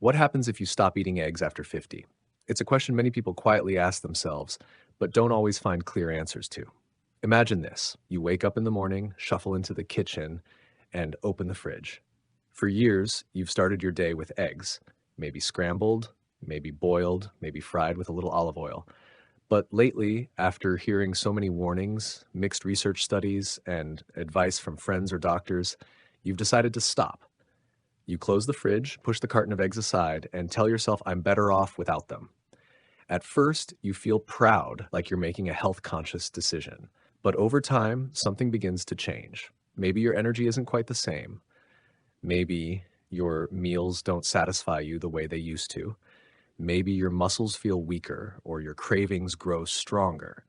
What happens if you stop eating eggs after 50? It's a question many people quietly ask themselves, but don't always find clear answers to. Imagine this. You wake up in the morning, shuffle into the kitchen, and open the fridge. For years, you've started your day with eggs, maybe scrambled, maybe boiled, maybe fried with a little olive oil. But lately, after hearing so many warnings, mixed research studies, and advice from friends or doctors, you've decided to stop. You close the fridge, push the carton of eggs aside, and tell yourself, I'm better off without them. At first, you feel proud, like you're making a health conscious decision. But over time, something begins to change. Maybe your energy isn't quite the same. Maybe your meals don't satisfy you the way they used to. Maybe your muscles feel weaker or your cravings grow stronger.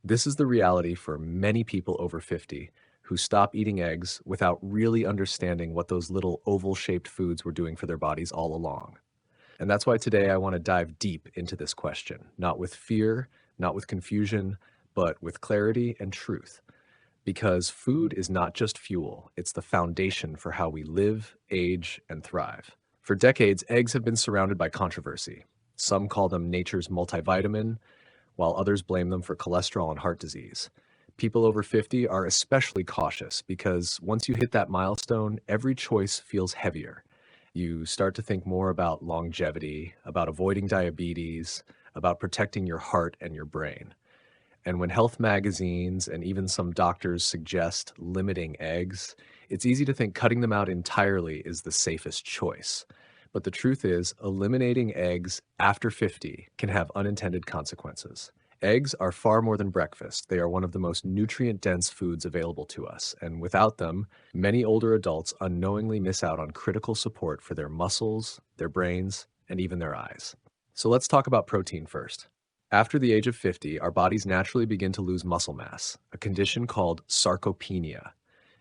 This is the reality for many people over 50 who stop eating eggs without really understanding what those little oval shaped foods were doing for their bodies all along. And that's why today I want to dive deep into this question, not with fear, not with confusion, but with clarity and truth. Because food is not just fuel, it's the foundation for how we live, age, and thrive. For decades, eggs have been surrounded by controversy. Some call them nature's multivitamin, while others blame them for cholesterol and heart disease. People over 50 are especially cautious because once you hit that milestone, every choice feels heavier. You start to think more about longevity, about avoiding diabetes, about protecting your heart and your brain. And when health magazines and even some doctors suggest limiting eggs, it's easy to think cutting them out entirely is the safest choice. But the truth is, eliminating eggs after 50 can have unintended consequences. Eggs are far more than breakfast. They are one of the most nutrient-dense foods available to us, and without them, many older adults unknowingly miss out on critical support for their muscles, their brains, and even their eyes. So let's talk about protein first. After the age of 50, our bodies naturally begin to lose muscle mass, a condition called sarcopenia.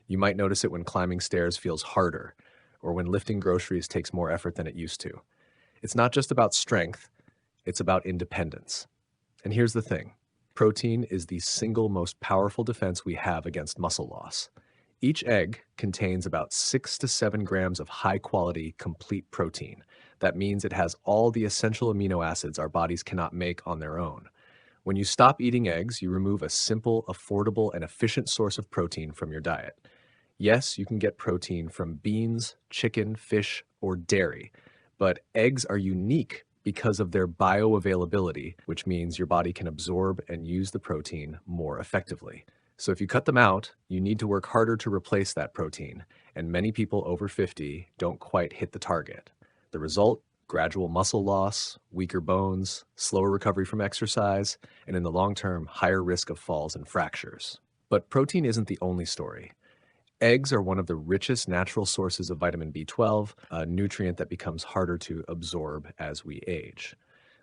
You might notice it when climbing stairs feels harder, or when lifting groceries takes more effort than it used to. It's not just about strength, it's about independence. And here's the thing. Protein is the single most powerful defense we have against muscle loss. Each egg contains about 6 to 7 grams of high-quality, complete protein. That means it has all the essential amino acids our bodies cannot make on their own. When you stop eating eggs, you remove a simple, affordable, and efficient source of protein from your diet. Yes, you can get protein from beans, chicken, fish, or dairy, but eggs are unique because of their bioavailability, which means your body can absorb and use the protein more effectively. So if you cut them out, you need to work harder to replace that protein, and many people over 50 don't quite hit the target. The result? Gradual muscle loss, weaker bones, slower recovery from exercise, and in the long term, higher risk of falls and fractures. But protein isn't the only story. Eggs are one of the richest natural sources of vitamin B12, a nutrient that becomes harder to absorb as we age.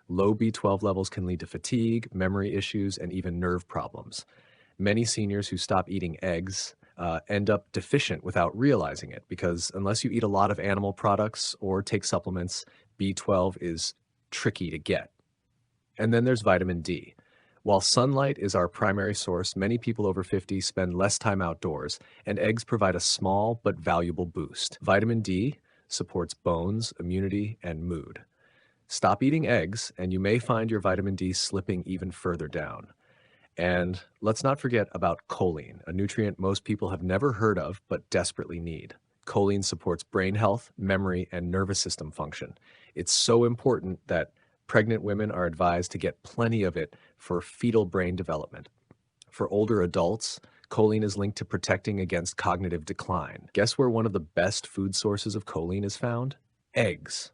Low B12 levels can lead to fatigue, memory issues, and even nerve problems. Many seniors who stop eating eggs end up deficient without realizing it because unless you eat a lot of animal products or take supplements, B12 is tricky to get. And then there's vitamin D. While sunlight is our primary source, many people over 50 spend less time outdoors, and eggs provide a small but valuable boost. Vitamin D supports bones, immunity, and mood. Stop eating eggs, and you may find your vitamin D slipping even further down. And let's not forget about choline, a nutrient most people have never heard of but desperately need. Choline supports brain health, memory, and nervous system function. It's so important that pregnant women are advised to get plenty of it for fetal brain development. For older adults, choline is linked to protecting against cognitive decline. Guess where one of the best food sources of choline is found? Eggs.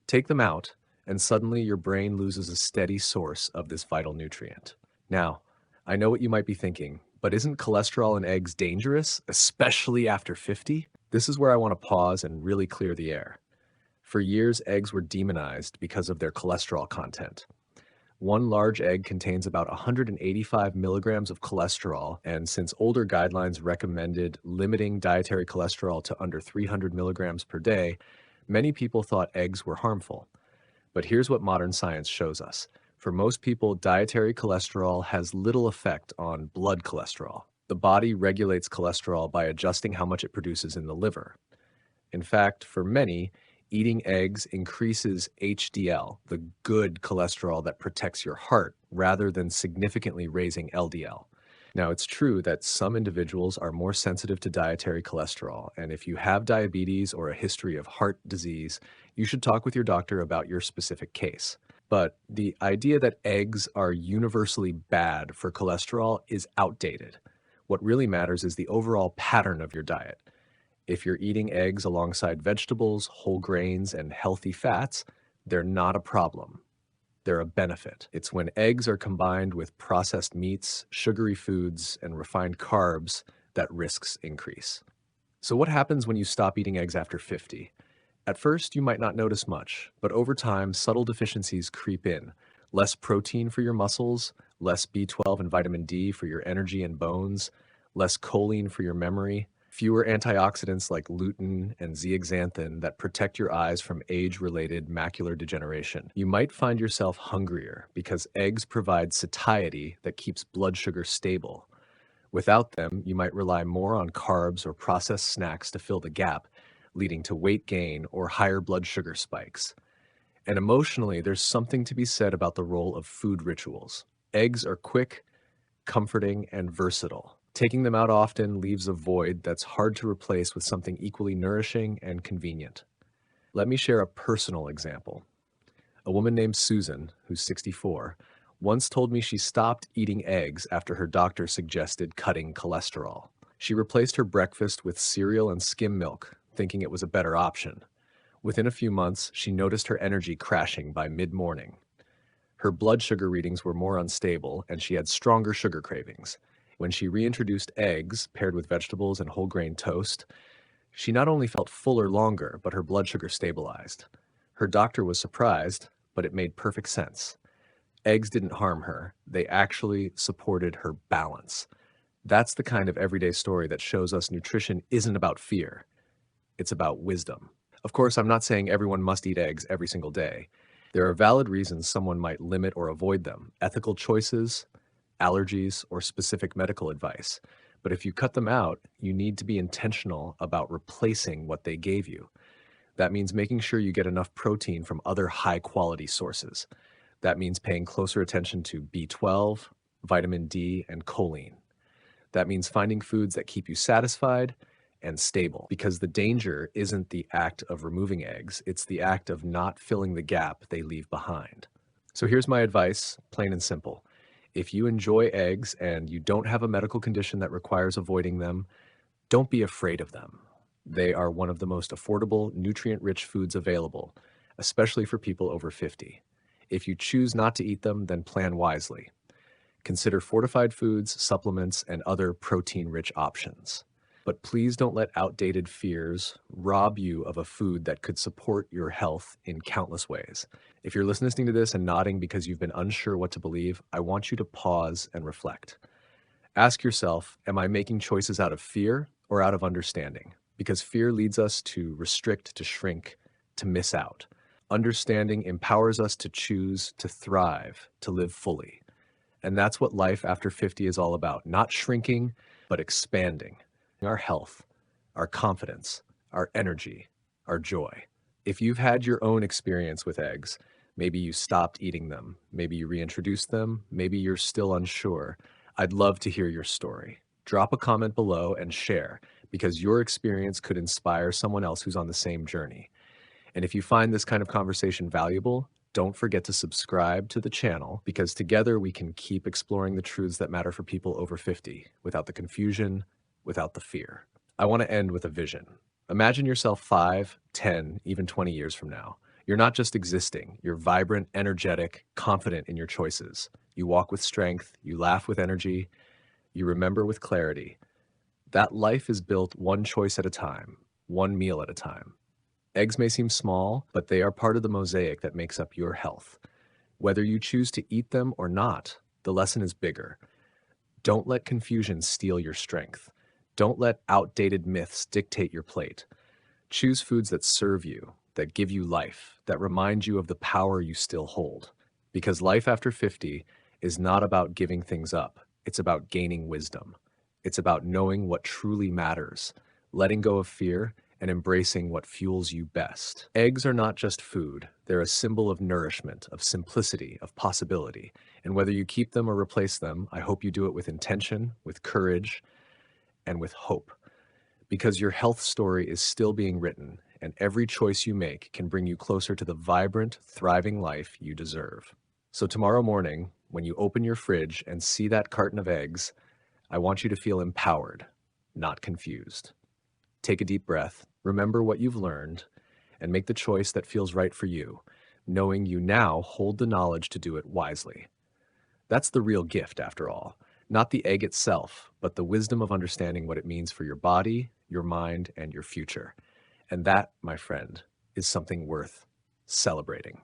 Take them out, and suddenly your brain loses a steady source of this vital nutrient. Now, I know what you might be thinking, but isn't cholesterol in eggs dangerous, especially after 50? This is where I want to pause and really clear the air. For years, eggs were demonized because of their cholesterol content. One large egg contains about 185 milligrams of cholesterol, and since older guidelines recommended limiting dietary cholesterol to under 300 milligrams per day, many people thought eggs were harmful. But here's what modern science shows us. For most people, dietary cholesterol has little effect on blood cholesterol. The body regulates cholesterol by adjusting how much it produces in the liver. In fact, for many, Eating eggs increases HDL, the good cholesterol that protects your heart, rather than significantly raising LDL. Now, it's true that some individuals are more sensitive to dietary cholesterol, and if you have diabetes or a history of heart disease, you should talk with your doctor about your specific case. But the idea that eggs are universally bad for cholesterol is outdated. What really matters is the overall pattern of your diet. If you're eating eggs alongside vegetables, whole grains, and healthy fats, they're not a problem. They're a benefit. It's when eggs are combined with processed meats, sugary foods, and refined carbs that risks increase. So, what happens when you stop eating eggs after 50? At first, you might not notice much, but over time, subtle deficiencies creep in. Less protein for your muscles, less B12 and vitamin D for your energy and bones, less choline for your memory, fewer antioxidants like lutein and zeaxanthin that protect your eyes from age-related macular degeneration. You might find yourself hungrier because eggs provide satiety that keeps blood sugar stable. Without them, you might rely more on carbs or processed snacks to fill the gap, leading to weight gain or higher blood sugar spikes. And emotionally, there's something to be said about the role of food rituals. Eggs are quick, comforting, and versatile. Taking them out often leaves a void that's hard to replace with something equally nourishing and convenient. Let me share a personal example. A woman named Susan, who's 64, once told me she stopped eating eggs after her doctor suggested cutting cholesterol. She replaced her breakfast with cereal and skim milk, thinking it was a better option. Within a few months, she noticed her energy crashing by mid-morning. Her blood sugar readings were more unstable, and she had stronger sugar cravings. When she reintroduced eggs paired with vegetables and whole grain toast, she not only felt fuller longer, but her blood sugar stabilized. Her doctor was surprised, but it made perfect sense. Eggs didn't harm her, they actually supported her balance. That's the kind of everyday story that shows us nutrition isn't about fear, it's about wisdom. Of course, I'm not saying everyone must eat eggs every single day. There are valid reasons someone might limit or avoid them, ethical choices, allergies, or specific medical advice. But if you cut them out, you need to be intentional about replacing what they gave you. That means making sure you get enough protein from other high-quality sources. That means paying closer attention to B12, vitamin D, and choline. That means finding foods that keep you satisfied and stable, because the danger isn't the act of removing eggs, it's the act of not filling the gap they leave behind. So here's my advice, plain and simple. If you enjoy eggs and you don't have a medical condition that requires avoiding them, don't be afraid of them. They are one of the most affordable, nutrient-rich foods available, especially for people over 50. If you choose not to eat them, then plan wisely. Consider fortified foods, supplements, and other protein-rich options. But please don't let outdated fears rob you of a food that could support your health in countless ways. If you're listening to this and nodding because you've been unsure what to believe, I want you to pause and reflect. Ask yourself, am I making choices out of fear or out of understanding? Because fear leads us to restrict, to shrink, to miss out. Understanding empowers us to choose, to thrive, to live fully. And that's what life after 50 is all about, not shrinking, but expanding. Our health, our confidence, our energy, our joy. If you've had your own experience with eggs, maybe you stopped eating them, maybe you reintroduced them, maybe you're still unsure, I'd love to hear your story. Drop a comment below and share, because your experience could inspire someone else who's on the same journey. And if you find this kind of conversation valuable, don't forget to subscribe to the channel, because together we can keep exploring the truths that matter for people over 50 without the confusion, without the fear. I want to end with a vision. Imagine yourself 5, 10, even 20 years from now. You're not just existing, you're vibrant, energetic, confident in your choices. You walk with strength, you laugh with energy, you remember with clarity. That life is built one choice at a time, one meal at a time. Eggs may seem small, but they are part of the mosaic that makes up your health. Whether you choose to eat them or not, the lesson is bigger. Don't let confusion steal your strength. Don't let outdated myths dictate your plate. Choose foods that serve you, that give you life, that remind you of the power you still hold. Because life after 50 is not about giving things up. It's about gaining wisdom. It's about knowing what truly matters, letting go of fear, and embracing what fuels you best. Eggs are not just food, they're a symbol of nourishment, of simplicity, of possibility. And whether you keep them or replace them, I hope you do it with intention, with courage, and with hope. Because your health story is still being written, and every choice you make can bring you closer to the vibrant, thriving life you deserve. So tomorrow morning, when you open your fridge and see that carton of eggs, I want you to feel empowered, not confused. Take a deep breath, remember what you've learned, and make the choice that feels right for you, knowing you now hold the knowledge to do it wisely. That's the real gift, after all. Not the egg itself, but the wisdom of understanding what it means for your body, your mind, and your future. And that, my friend, is something worth celebrating.